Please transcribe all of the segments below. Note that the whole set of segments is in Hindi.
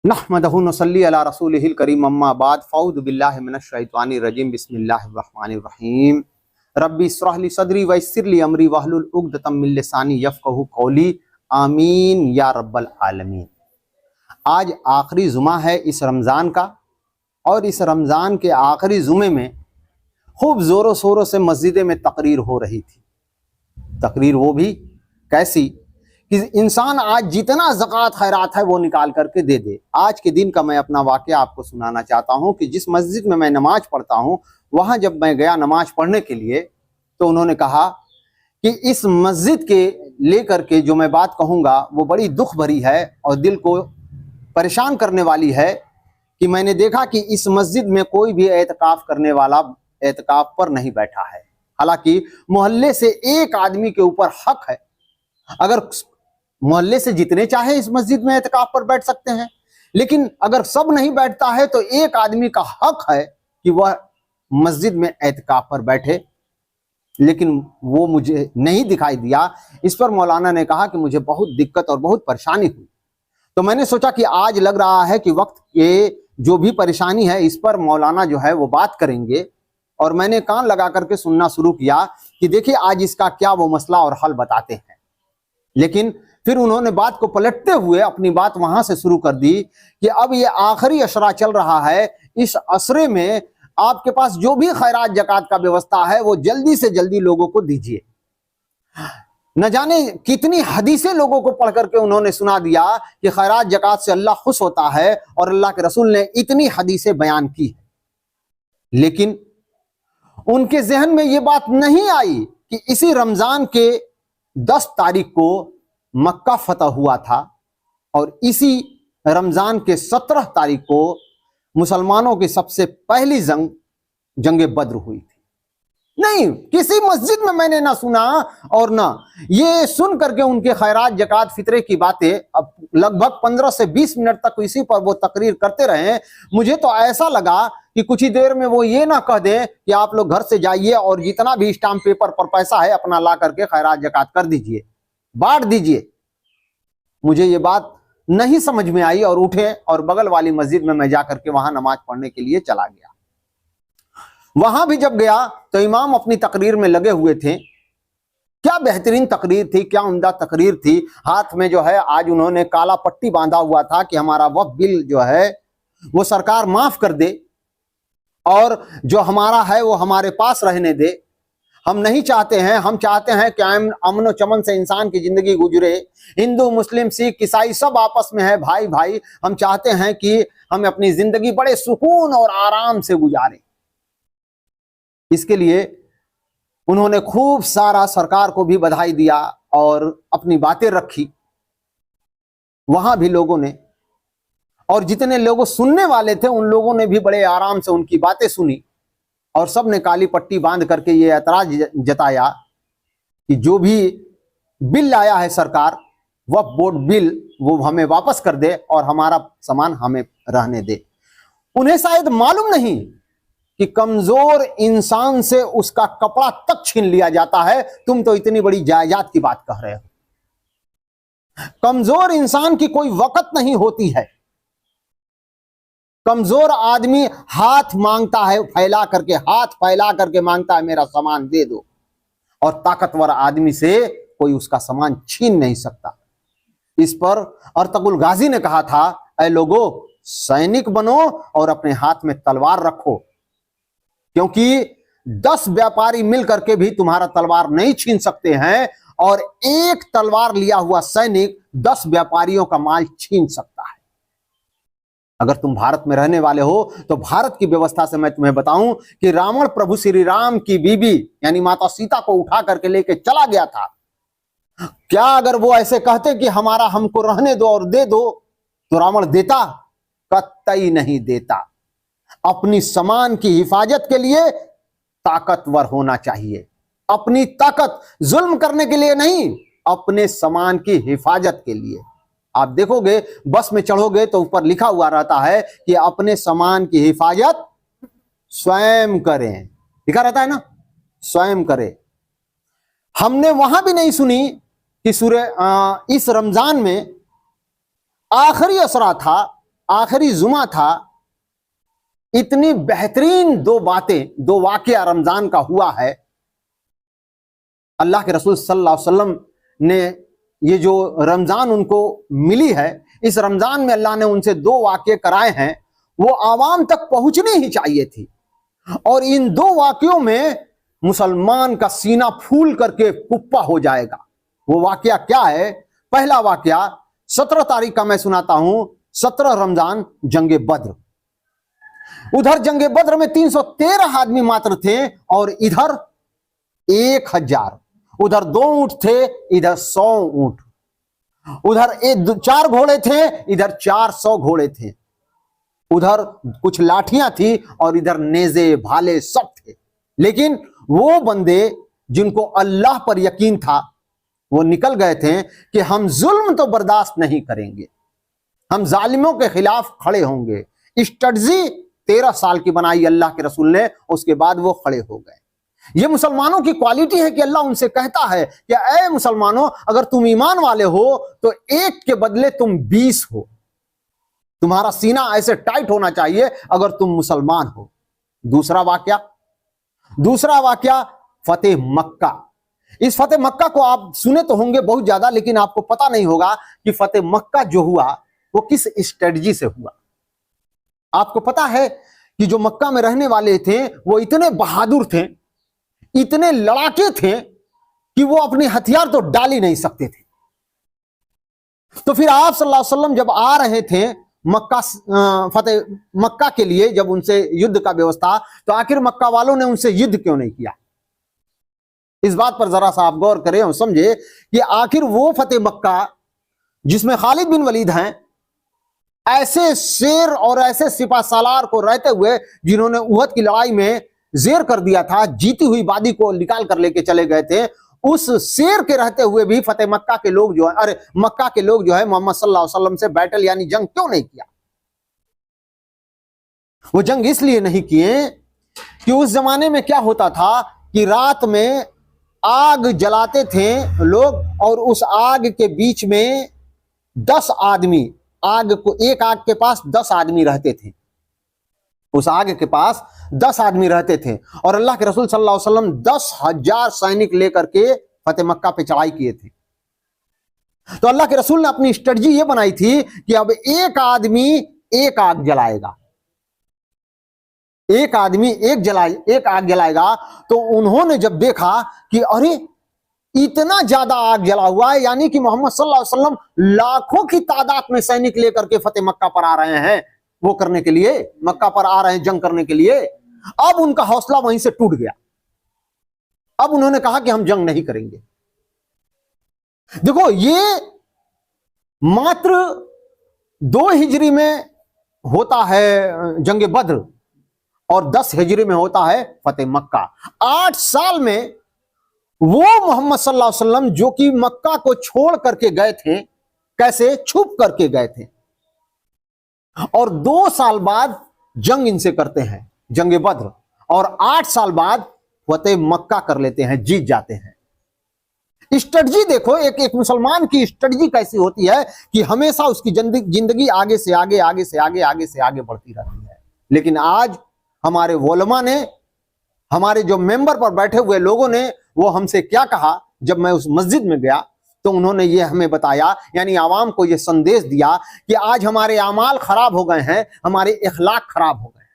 नहमदहु नसल्ली अला रसूलिहिल करीम अम्मा बाद फ़ऊज़ु बिल्लाहि मिनश शैतानिर रजीम बिस्मिल्लाहिर रहमानिर रहीम रब्बी इश्रह ली सदरी वयस्सिर ली अमरी वहलुल उक़दतम मिन लिसानी यफ़क़हू क़ौली आमीन या रब्बल आलमीन। आज आखिरी जुमा है इस रमज़ान का, और इस रमज़ान के आखिरी जुमे में खूब ज़ोरों शोरों से मस्जिदे में तकरीर हो रही थी। तकरीर वो भी कैसी कि इंसान आज जितना ज़कात खैरात है वो निकाल करके दे दे। आज के दिन का मैं अपना वाक़या आपको सुनाना चाहता हूँ कि जिस मस्जिद में मैं नमाज पढ़ता हूँ, वहाँ जब मैं गया नमाज पढ़ने के लिए, तो उन्होंने कहा कि इस मस्जिद के लेकर के जो मैं बात कहूँगा वो बड़ी दुख भरी है और दिल को परेशान करने वाली है कि मैंने देखा कि इस मस्जिद में कोई भी एतकाफ़ करने वाला एतकाफ़ पर नहीं बैठा है। हालांकि मोहल्ले से एक आदमी के ऊपर हक है, अगर मोहल्ले से जितने चाहे इस मस्जिद में एतकाफ पर बैठ सकते हैं, लेकिन अगर सब नहीं बैठता है तो एक आदमी का हक है कि वह मस्जिद में एतकाफ पर बैठे, लेकिन वो मुझे नहीं दिखाई दिया। इस पर मौलाना ने कहा कि मुझे बहुत दिक्कत और बहुत परेशानी हुई। तो मैंने सोचा कि आज लग रहा है कि वक्त के जो भी परेशानी है इस पर मौलाना जो है वो बात करेंगे, और मैंने कान लगा करके सुनना शुरू किया कि देखिए आज इसका क्या वो मसला और हल बताते हैं। लेकिन फिर उन्होंने बात को पलटते हुए अपनी बात वहां से शुरू कर दी कि अब ये आखिरी अशरा चल रहा है, इस असरे में आपके पास जो भी खैरात जकात का व्यवस्था है वो जल्दी से जल्दी लोगों को दीजिए। न जाने कितनी हदीसें लोगों को पढ़ करके उन्होंने सुना दिया कि खैरात जकात से अल्लाह खुश होता है, और अल्लाह के रसूल ने इतनी हदीसें बयान की है, लेकिन उनके जहन में ये बात नहीं आई कि इसी रमजान के 10 तारीख को मक्का फतह हुआ था, और इसी रमजान के 17 तारीख को मुसलमानों की सबसे पहली जंग बद्र हुई थी। नहीं, किसी मस्जिद में मैंने ना सुना, और ना ये सुन करके उनके खैरात जकात फितरे की बातें अब लगभग 15 से 20 मिनट तक इसी पर वो तकरीर करते रहे। मुझे तो ऐसा लगा कि कुछ ही देर में वो ये ना कह दें कि आप लोग घर से जाइए और जितना भी स्टाम्प पेपर पर पैसा है अपना ला करके खैरात जकात कर दीजिए, बांट दीजिए। मुझे ये बात नहीं समझ में आई और उठे और बगल वाली मस्जिद में मैं जाकर के वहां नमाज पढ़ने के लिए चला गया। वहां भी जब गया तो इमाम अपनी तकरीर में लगे हुए थे। क्या बेहतरीन तकरीर थी, क्या उम्दा तकरीर थी। हाथ में जो है आज उन्होंने काला पट्टी बांधा हुआ था कि हमारा वक्फ बिल जो है वो सरकार माफ कर दे, और जो हमारा है वो हमारे पास रहने दे। हम नहीं चाहते हैं, हम चाहते हैं कि अमन व चमन से इंसान की जिंदगी गुजरे। हिंदू मुस्लिम सिख ईसाई सब आपस में है भाई भाई। हम चाहते हैं कि हम अपनी जिंदगी बड़े सुकून और आराम से गुजारें। इसके लिए उन्होंने खूब सारा सरकार को भी बधाई दिया और अपनी बातें रखी। वहां भी लोगों ने, और जितने लोगों सुनने वाले थे उन लोगों ने भी बड़े आराम से उनकी बातें सुनी, और सब ने काली पट्टी बांध करके ये ऐतराज जताया कि जो भी बिल लाया है सरकार, वक्फ बोर्ड बिल, वो हमें वापस कर दे और हमारा सामान हमें रहने दे। उन्हें शायद मालूम नहीं कि कमजोर इंसान से उसका कपड़ा तक छीन लिया जाता है। तुम तो इतनी बड़ी जायदाद की बात कह रहे हो। कमजोर इंसान की कोई वक़्त नहीं होती है। कमजोर आदमी हाथ मांगता है, फैला करके, हाथ फैला करके मांगता है मेरा सामान दे दो, और ताकतवर आदमी से कोई उसका सामान छीन नहीं सकता। इस पर अर्तुगरुल गाजी ने कहा था, ऐ लोगो, सैनिक बनो और अपने हाथ में तलवार रखो, क्योंकि 10 व्यापारी मिल करके भी तुम्हारा तलवार नहीं छीन सकते हैं, और एक तलवार लिया हुआ सैनिक 10 व्यापारियों का माल छीन सकता है। अगर तुम भारत में रहने वाले हो तो भारत की व्यवस्था से मैं तुम्हें बताऊं कि रावण प्रभु श्री राम की बीबी यानी माता सीता को उठा करके लेके चला गया था। क्या अगर वो ऐसे कहते कि हमारा हमको रहने दो और दे दो, तो रावण देता? कतई नहीं देता। अपनी सामान की हिफाजत के लिए ताकतवर होना चाहिए। अपनी ताकत जुल्म करने के लिए नहीं, अपने सामान की हिफाजत के लिए। आप देखोगे बस में चढ़ोगे तो ऊपर लिखा हुआ रहता है कि अपने सामान की हिफाजत स्वयं करें, लिखा रहता है ना, स्वयं करें। हमने वहां भी नहीं सुनी कि इस रमजान में आखिरी असरा था, आखिरी जुमा था, इतनी बेहतरीन दो बातें, दो वाकया रमजान का हुआ है। अल्लाह के रसूल सल्लल्लाहु अलैहि वसल्लम ने ये जो रमजान उनको मिली है, इस रमजान में अल्लाह ने उनसे दो वाकये कराए हैं, वो आवाम तक पहुंचनी ही चाहिए थी। और इन दो वाकयों में मुसलमान का सीना फूल करके कुप्पा हो जाएगा। वो वाकया क्या है? पहला वाकया 17 तारीख का मैं सुनाता हूं। 17 रमजान जंगे बद्र। उधर जंगे बद्र में 313 आदमी मात्र थे और इधर 1000। उधर 2 ऊंट थे, इधर 100 ऊंट। उधर 4 घोड़े थे, इधर 400 घोड़े थे। उधर कुछ लाठियां थी और इधर नेजे भाले सब थे। लेकिन वो बंदे जिनको अल्लाह पर यकीन था, वो निकल गए थे कि हम जुल्म तो बर्दाश्त नहीं करेंगे, हम जालिमों के खिलाफ खड़े होंगे। स्ट्रेटजी 13 साल की बनाई अल्लाह के रसूल ने, उसके बाद वो खड़े हो गए। ये मुसलमानों की क्वालिटी है कि अल्लाह उनसे कहता है कि ऐ मुसलमानों, अगर तुम ईमान वाले हो तो एक के बदले तुम 20 हो। तुम्हारा सीना ऐसे टाइट होना चाहिए अगर तुम मुसलमान हो। दूसरा वाकया फतेह मक्का। इस फतेह मक्का को आप सुने तो होंगे बहुत ज्यादा, लेकिन आपको पता नहीं होगा कि फतेह मक्का जो हुआ वो किस स्ट्रेटजी से हुआ। आपको पता है कि जो मक्का में रहने वाले थे वो इतने बहादुर थे, इतने लड़ाके थे कि वो अपने हथियार तो डाल ही नहीं सकते थे। तो फिर आप सल्लल्लाहु अलैहि वसल्लम जब आ रहे थे मक्का, फतेह मक्का के लिए, जब उनसे युद्ध का व्यवस्था, तो आखिर मक्का वालों ने उनसे युद्ध क्यों नहीं किया? इस बात पर जरा सा आप गौर करें और समझे कि आखिर वो फतेह मक्का जिसमें खालिद बिन वलीद हैं, ऐसे शेर और ऐसे सिपा सालार को रहते हुए जिन्होंने उहद की लड़ाई में जेर कर दिया था, जीती हुई वादी को निकाल कर लेके चले गए थे, उस शेर के रहते हुए भी फतेह मक्का के लोग जो है, अरे मक्का के लोग जो है मोहम्मद सल्लल्लाहु अलैहि वसल्लम से बैटल यानी जंग क्यों नहीं किया? वो जंग इसलिए नहीं किए कि उस जमाने में क्या होता था कि रात में आग जलाते थे लोग और उस आग के बीच में 10 आदमी, आग को, एक आग के पास 10 आदमी रहते थे। उस आग के पास 10 आदमी रहते थे और अल्लाह के रसूल सल्लल्लाहु अलैहि वसल्लम 10,000 सैनिक लेकर के फतेह मक्का पे चढ़ाई किए थे। तो अल्लाह के रसूल ने अपनी स्ट्रेटजी ये बनाई थी कि अब एक आदमी एक आग जलाएगा, एक आदमी एक आग जलाएगा। तो उन्होंने जब देखा कि अरे इतना ज्यादा आग जला हुआ है, यानी कि मोहम्मद सल्लल्लाहु अलैहि वसल्लम लाखों की तादाद में सैनिक लेकर के फतेह मक्का पर आ रहे हैं, वो करने के लिए, मक्का पर आ रहे हैं जंग करने के लिए। अब उनका हौसला वहीं से टूट गया। अब उन्होंने कहा कि हम जंग नहीं करेंगे। देखो, ये मात्र 2 हिजरी में होता है जंगे बद्र और 10 हिजरी में होता है फतेह मक्का। 8 साल में वो मोहम्मद सल्लल्लाहु अलैहि वसल्लम जो कि मक्का को छोड़ करके गए थे, कैसे? छुप करके गए थे, और 2 साल बाद जंग इनसे करते हैं, जंगे बद्र, और 8 साल बाद फतेह मक्का कर लेते हैं, जीत जाते हैं। स्ट्रेटजी देखो, एक मुसलमान की स्ट्रेटजी कैसी होती है कि हमेशा उसकी जिंदगी आगे से आगे, आगे से आगे, आगे से आगे बढ़ती रहती है। लेकिन आज हमारे उलमा ने, हमारे जो मेंबर पर बैठे हुए लोगों ने, वो हमसे क्या कहा? जब मैं उस मस्जिद में गया तो उन्होंने ये हमें बताया, यानी आवाम को ये संदेश दिया कि आज हमारे आमाल खराब हो गए हैं, हमारे इखलाक खराब हो गए हैं।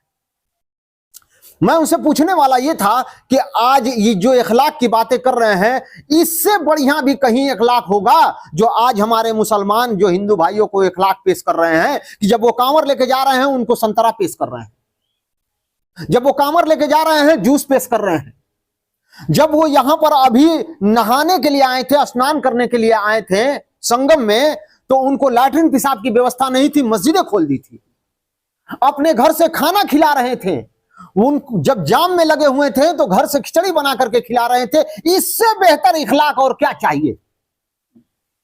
मैं उनसे पूछने वाला ये था कि आज ये जो इखलाक की बातें कर रहे हैं, इससे बढ़िया भी कहीं इखलाक होगा जो आज हमारे मुसलमान जो हिंदू भाइयों को इखलाक पेश कर रहे हैं कि जब वो कांवर लेके जा रहे हैं उनको संतरा पेश कर रहे हैं, जब वो कांवर लेके जा रहे हैं जूस पेश कर रहे हैं, जब वो यहां पर अभी नहाने के लिए आए थे, स्नान करने के लिए आए थे संगम में, तो उनको लैट्रिन पेशाब की व्यवस्था नहीं थी, मस्जिदें खोल दी थी, अपने घर से खाना खिला रहे थे। उन जब जाम में लगे हुए थे तो घर से खिचड़ी बना करके खिला रहे थे। इससे बेहतर इखलाक और क्या चाहिए?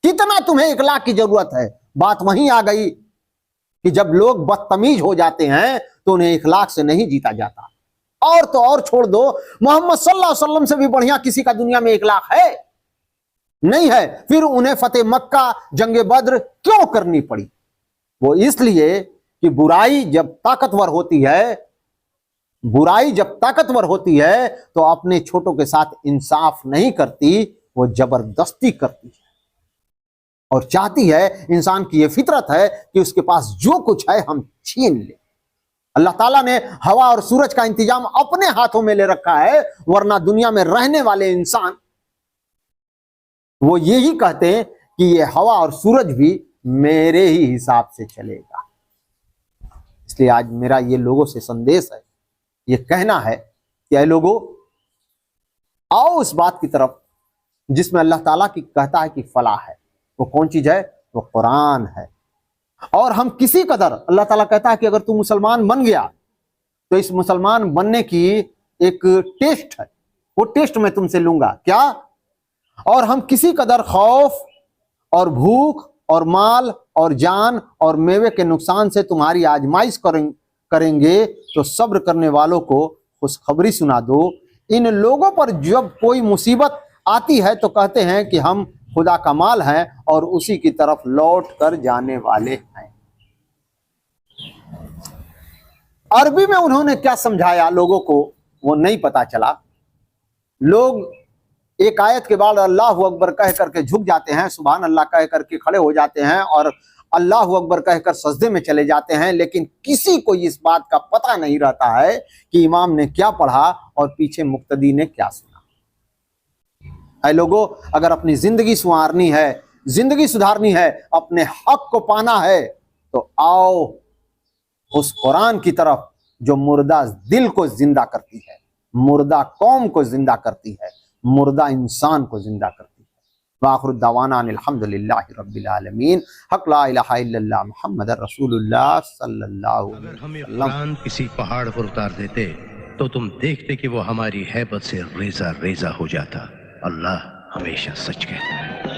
कितना तुम्हें इखलाक की जरूरत है? बात वहीं आ गई कि जब लोग बदतमीज हो जाते हैं तो उन्हें इखलाक से नहीं जीता जाता। और तो और छोड़ दो, मोहम्मद सल्लल्लाहु अलैहि वसल्लम से भी बढ़िया किसी का दुनिया में इखलाक है? नहीं है। फिर उन्हें फतेह मक्का, जंगे बद्र क्यों करनी पड़ी? वो इसलिए कि बुराई जब ताकतवर होती है, बुराई जब ताकतवर होती है तो अपने छोटों के साथ इंसाफ नहीं करती, वो जबरदस्ती करती है और चाहती है, इंसान की ये फितरत है कि उसके पास जो कुछ है हम छीन ले। अल्लाह ताला ने हवा और सूरज का इंतजाम अपने हाथों में ले रखा है, वरना दुनिया में रहने वाले इंसान वो यही कहते हैं कि ये हवा और सूरज भी मेरे ही हिसाब से चलेगा। इसलिए आज मेरा ये लोगों से संदेश है, ये कहना है कि ऐ लोगों, आओ उस बात की तरफ जिसमें अल्लाह ताला की कहता है कि फलाह है। वो कौन चीज है? वो कुरान है। और हम किसी कदर, अल्लाह ताला कहता है कि अगर तू मुसलमान बन गया तो इस मुसलमान बनने की एक टेस्ट है, वो टेस्ट मैं तुमसे लूंगा क्या? और हम किसी कदर खौफ और भूख और माल और जान और मेवे के नुकसान से तुम्हारी आजमाइश करेंगे तो सब्र करने वालों को खुशखबरी सुना दो। इन लोगों पर जब कोई मुसीबत आती है तो कहते हैं कि हम खुदा का माल हैं और उसी की तरफ लौट कर जाने वाले हैं। अरबी में उन्होंने क्या समझाया लोगों को वो नहीं पता चला। लोग एक आयत के बाद अल्लाह अकबर कह करके झुक जाते हैं, सुभान अल्लाह कह करके खड़े हो जाते हैं और अल्लाह अकबर कहकर सजदे में चले जाते हैं, लेकिन किसी को इस बात का पता नहीं रहता है कि इमाम ने क्या पढ़ा और पीछे मुक्तदी ने क्या सुना। ऐ लोगों, अगर अपनी जिंदगी संवारनी है, जिंदगी सुधारनी है, अपने हक को पाना है तो आओ उस कुरान की तरफ जो मुर्दा दिल को जिंदा करती है, मुर्दा कौम को जिंदा करती है, मुर्दा इंसान को जिंदा करती है। वाखिर दावाना अल्हम्दुलिल्लाहि रब्बिल आलमीन। हक ला इलाहा इल्लल्लाह मुहम्मद रसूलुल्लाह सल्लल्लाहु अलैहि वसल्लम। अगर हमें कुरान किसी पहाड़ पर उतार देते तो तुम देखते कि वो हमारी हैबत से रेजा रेजा हो जाता। अल्लाह हमेशा सच कहता है।